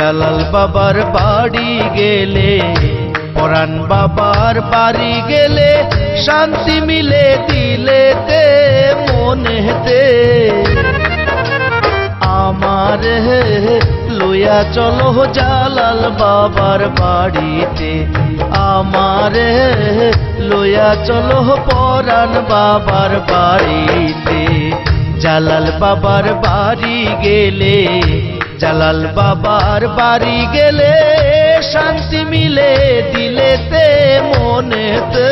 জালাল বাবার বাড়ি গেলে, পরাণ বাবার বাড়ি গেলে শান্তি মিলে দিলেতে মনেতে। আমার লইয়া চলো জালাল বাবার বাড়িতে, আমার লইয়া চলো পরাণ বাবার বাড়িতে। জালাল বাবার বাড়ি গেলে, জালাল বাবার বাড়ি গেলে শান্তি মিলে দিলেতে মনেতে।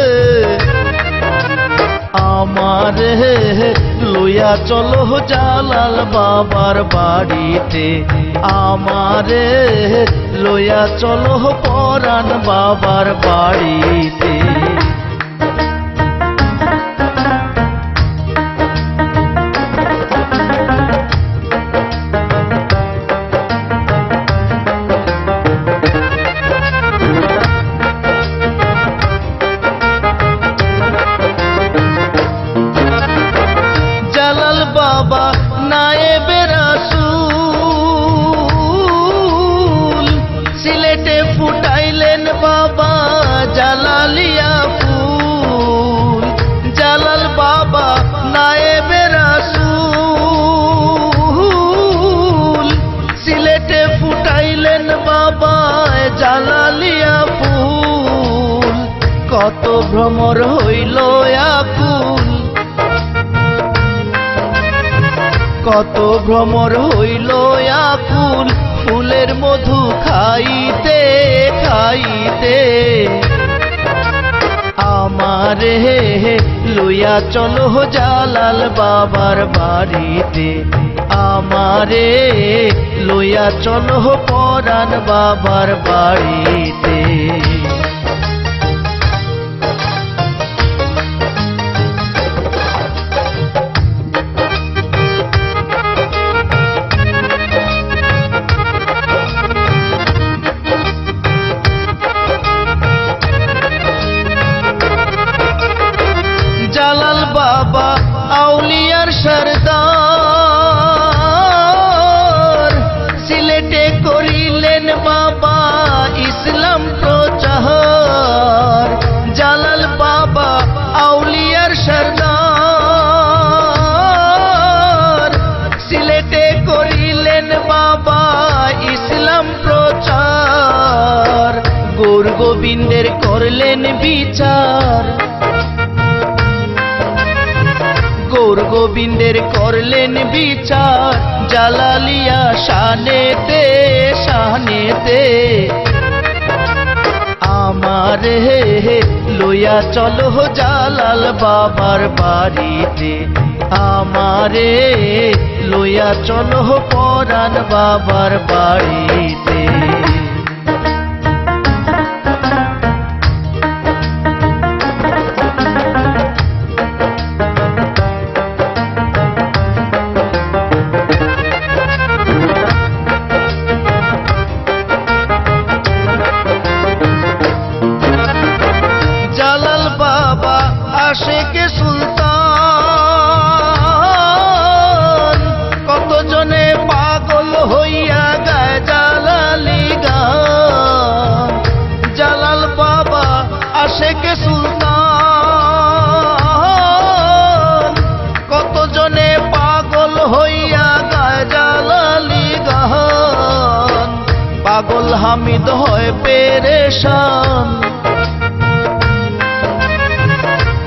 আমার লইয়া চলো জালাল বাবার বাড়িতে, আমার লইয়া চলো পরাণ বাবার বাড়িতে। জালাল বাবা নায়েবে রাসূল, সিলেটে ফুটাইলেন বাবা জালালিয়া ফুল। জালাল বাবা নায়েবে রাসূল, সিলেটে ফুটাইলেন বাবা জালালিয়া ফুল। কত ভ্রমর হইল আকুল, কত ভ্রমর হইল আকুল, ফুলের মধু খাইতে খাইতে। আমারে লইয়া চলো জালাল বাবার বাড়িতে, আমারে লইয়া চলো পরাণ বাবার বাড়িতে। জালাল বাবা আউলিয়ার সরদার, সিলেটে করিলেন বাবা ইসলাম প্রচার। জালাল বাবা আউলিয়ার সরদার, সিলেটে করিলেন বাবা ইসলাম প্রচার। গৌর গোবিন্দের করলেন বিচার, গৌর গোবিন্দের করলেন বিচার। জালালিয়া শানেতে শানেতে। আমার লইয়া চলো জালাল বাবার বাড়িতে, আমারে লইয়া চলো পরাণ বাবার বাড়িতে। জালাল বাবা আশেকে সুলতান, কত জনে পাগল হইয়া গায় জালালি গান। জালাল বাবা আশেকে সুলতান, কত জনে পাগল হইয়া গায় জালালি গান। পাগল হামিদ হয় পেরেশান,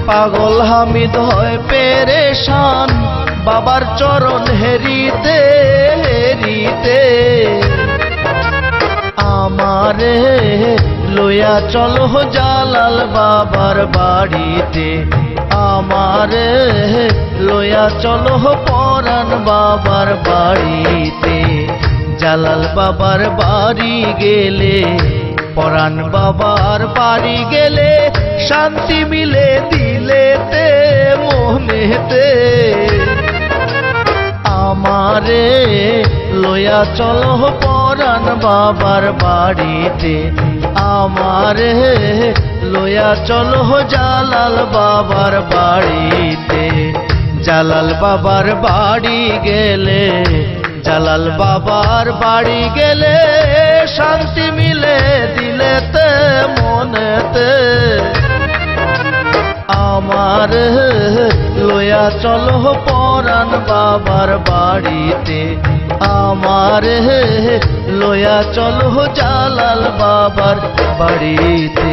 পাগল হামিদ হয় পেরেশান। বাবার চরণ হেরিতে হেরিতে। আমারে লইয়া চলো জালাল বাবার বাড়িতে, আমারে লইয়া চলো পরাণ বাবার বাড়িতে। জালাল বাবার বাড়ি গেলে, পরাণ বাবার বাড়ি গেলে শান্তি মিলে দিলেতে মনেতে। আমারে লইয়া চলো পরাণ বাবার বাড়িতে, আমারে লইয়া চলো জালাল বাবার বাড়িতে। জালাল বাবার বাড়ি গেলে, জালাল বাবার বাড়ি গেলে শান্তি মিলে দিলেতে মনেতে আমার লয়া চলো পরাণ বাবার বাড়িতে আমার লয়া চলো জালাল বাবার বাড়িতে